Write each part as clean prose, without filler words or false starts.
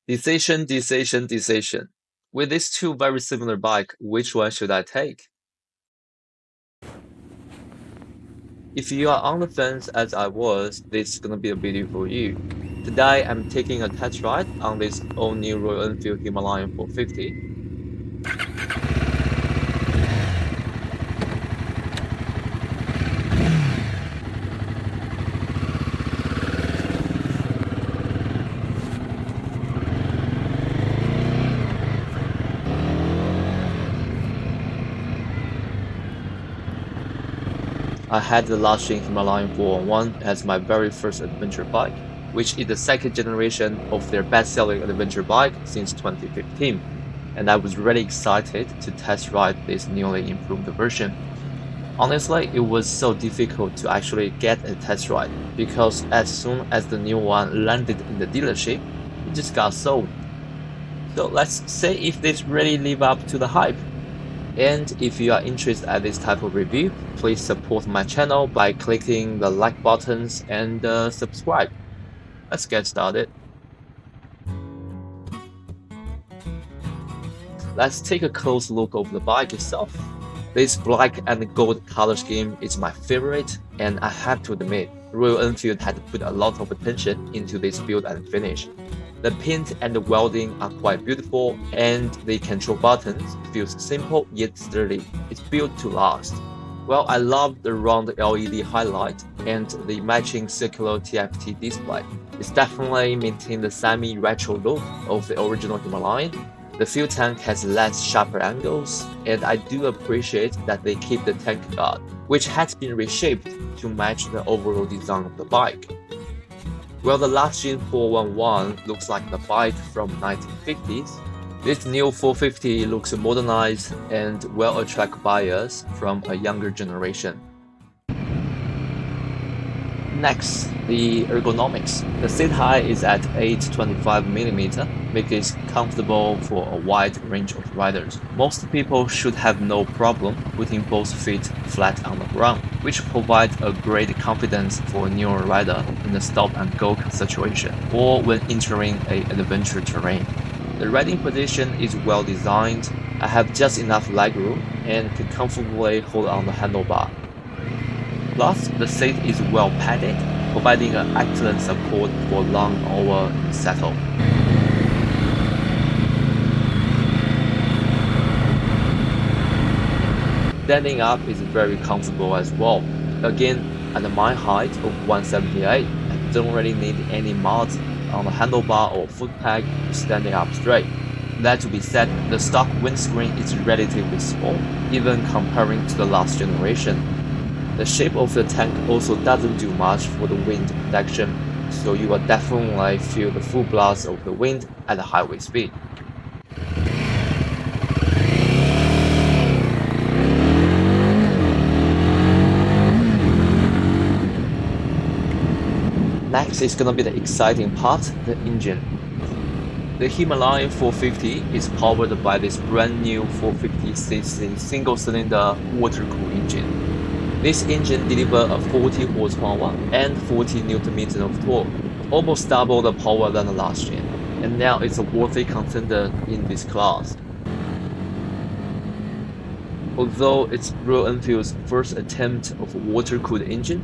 Decision, decision, decision. With these two very similar bikes, which one should I take? If you are on the fence as I was, this is gonna be a video for you. Today, I'm taking a test ride on this all-new Royal Enfield Himalayan 450. I had the last gen Himalayan 411 as my very first adventure bike, which is the second generation of their best-selling adventure bike since 2015, and I was really excited to test ride this newly improved version. Honestly, it was so difficult to actually get a test ride because as soon as the new one landed in the dealership, it just got sold. So let's see if this really live up to the hype. And if you are interested at this type of review, please support my channel by clicking the like buttons and subscribe. Let's get started. Let's take a close look of the bike itself. This black and gold color scheme is my favorite, and I have to admit, Royal Enfield had put a lot of attention into this build and finish. The paint and the welding are quite beautiful, and the control buttons feels simple yet sturdy. It's built to last. Well, I love the round LED highlight and the matching circular TFT display. It's definitely maintained the semi-retro look of the original Himalayan. The fuel tank has less sharper angles, and I do appreciate that they keep the tank guard, which has been reshaped to match the overall design of the bike. Well, the last gen 411 looks like the bike from 1950s. This new 450 looks modernized and will attract buyers from a younger generation. Next, the ergonomics. The seat height is at 825mm, making it comfortable for a wide range of riders. Most people should have no problem putting both feet flat on the ground, which provides a great confidence for a newer rider in a stop-and-go situation or when entering an adventure terrain. The riding position is well designed. I have just enough legroom and can comfortably hold on the handlebar. Plus, the seat is well padded, providing an excellent support for long hours in saddle. Standing up is very comfortable as well. Again, at my height of 178, I don't really need any mods on the handlebar or footpeg standing up straight. That to be said, the stock windscreen is relatively small, even comparing to the last generation. The shape of the tank also doesn't do much for the wind protection, so you will definitely feel the full blast of the wind at a highway speed. Next is gonna be the exciting part, the engine. The Himalayan 450 is powered by this brand new 450cc single-cylinder water-cooled engine. This engine delivers a 40 horsepower and 40 Nm of torque, almost double the power than the last gen, and now it's a worthy contender in this class. Although it's Royal Enfield's first attempt of a water-cooled engine,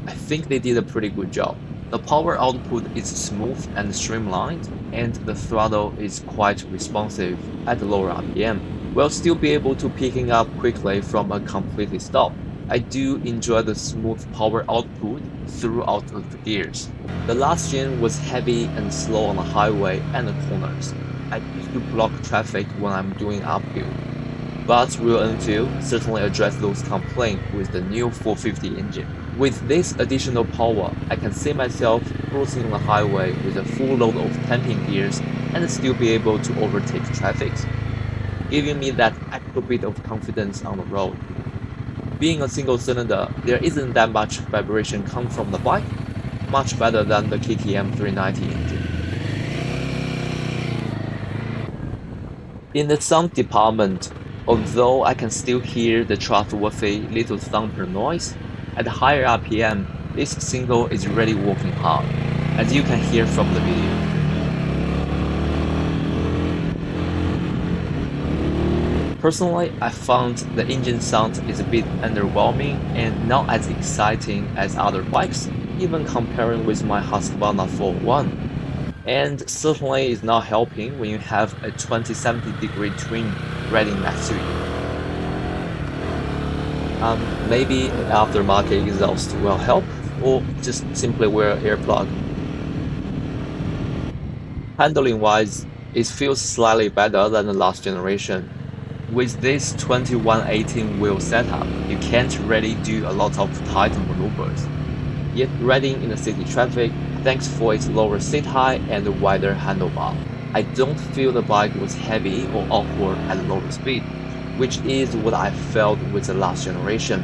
I think they did a pretty good job. The power output is smooth and streamlined, and the throttle is quite responsive at lower RPM, while still be able to picking up quickly from a completely stop. I do enjoy the smooth power output throughout the gears. The last gen was heavy and slow on the highway and the corners. I used to block traffic when I'm doing uphill. But Royal Enfield certainly addressed those complaints with the new 450 engine. With this additional power, I can see myself cruising on the highway with a full load of 10-pin gears and still be able to overtake traffic, giving me that extra bit of confidence on the road. Being a single cylinder, there isn't that much vibration come from the bike, much better than the KTM 390 engine. In the sound department, although I can still hear the trustworthy little thumper noise, at higher RPM, this single is really working hard, as you can hear from the video. Personally, I found the engine sound is a bit underwhelming and not as exciting as other bikes, even comparing with my Husqvarna 401. And certainly is not helping when you have a 20-70-degree twin riding next to you. Maybe aftermarket exhaust will help, or just simply wear earplug. Handling wise, it feels slightly better than the last generation. With this 2118 wheel setup, you can't really do a lot of tight maneuvers. Yet riding in the city traffic, thanks for its lower seat height and wider handlebar, I don't feel the bike was heavy or awkward at lower speed, which is what I felt with the last generation.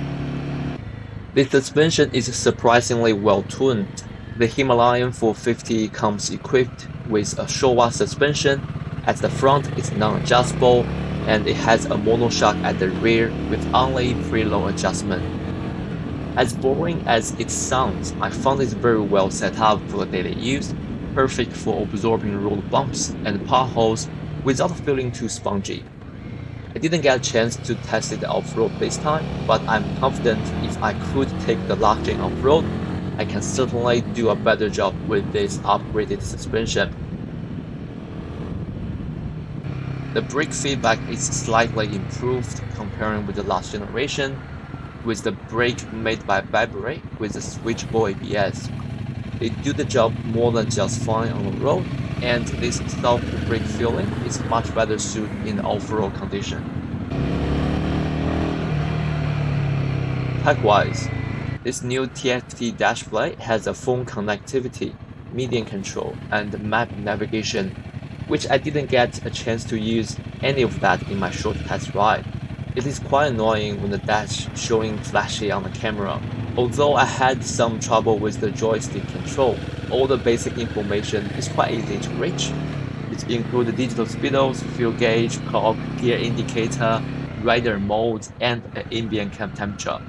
The suspension is surprisingly well tuned. The Himalayan 450 comes equipped with a Showa suspension. At the front, it's non-adjustable, and it has a monoshock at the rear with only preload adjustment. As boring as it sounds, I found it very well set up for daily use, perfect for absorbing road bumps and potholes without feeling too spongy. I didn't get a chance to test it off-road this time, but I'm confident if I could take the last gen off-road, I can certainly do a better job with this upgraded suspension. The brake feedback is slightly improved comparing with the last generation, with the brake made by Vibray with the switchable ABS. They do the job more than just fine on the road, and this soft brake feeling is much better suited in off-road condition. Tech-wise, this new TFT dashplay has a phone connectivity, median control, and map navigation, which I didn't get a chance to use any of that in my short test ride. It is quite annoying when the dash showing flashy on the camera. Although I had some trouble with the joystick control, all the basic information is quite easy to reach. It includes digital speedos, fuel gauge, clock, gear indicator, rider mode, and an ambient camp temperature.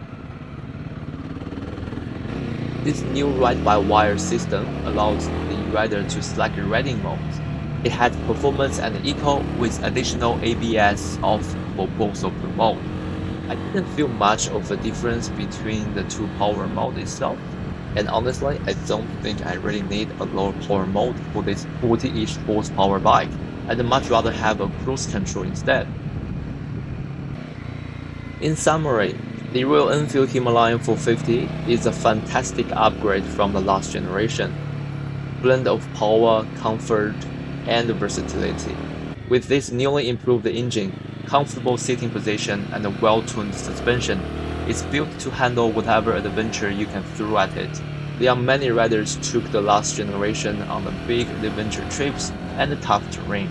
This new ride-by-wire system allows the rider to select riding modes. It has performance and eco with additional ABS off for both of the modes. I didn't feel much of a difference between the two power modes itself, and honestly, I don't think I really need a lower power mode for this 40-ish horsepower bike. I'd much rather have a cruise control instead. In summary, the Royal Enfield Himalayan 450 is a fantastic upgrade from the last generation. Blend of power, comfort, and versatility. With this newly improved engine, comfortable sitting position, and a well-tuned suspension, it's built to handle whatever adventure you can throw at it. There are many riders took the last generation on the big adventure trips and the tough terrain.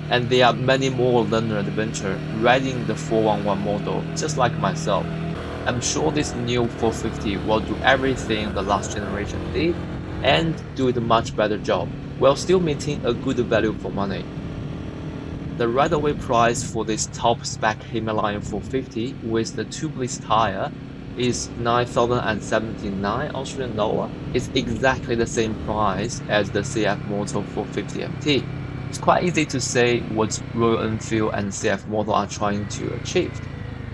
And there are many more learner adventure riding the 411 model just like myself. I'm sure this new 450 will do everything the last generation did and do it a much better job, while still meeting a good value for money. The right-away price for this top-spec Himalayan 450 with the tubeless tire is 9,079 Australian dollar. It's exactly the same price as the CFMOTO 450 MT. It's quite easy to say what Royal Enfield and CFMOTO are trying to achieve,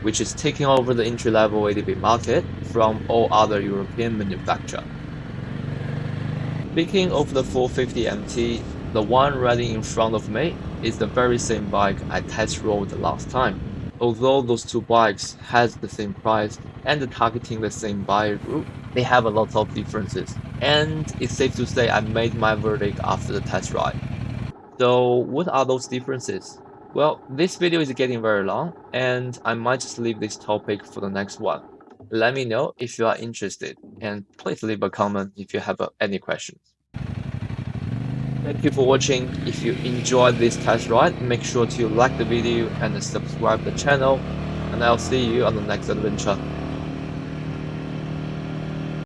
which is taking over the entry-level ADV market from all other European manufacturers. Speaking of the 450 MT, the one riding in front of me is the very same bike I test rode last time. Although those two bikes has the same price and targeting the same buyer group, they have a lot of differences. And it's safe to say I made my verdict after the test ride. So what are those differences? Well, this video is getting very long, and I might just leave this topic for the next one. Let me know if you are interested, and please leave a comment if you have any questions. Thank you for watching. If you enjoyed this test ride, make sure to like the video and subscribe the channel, and I'll see you on the next adventure.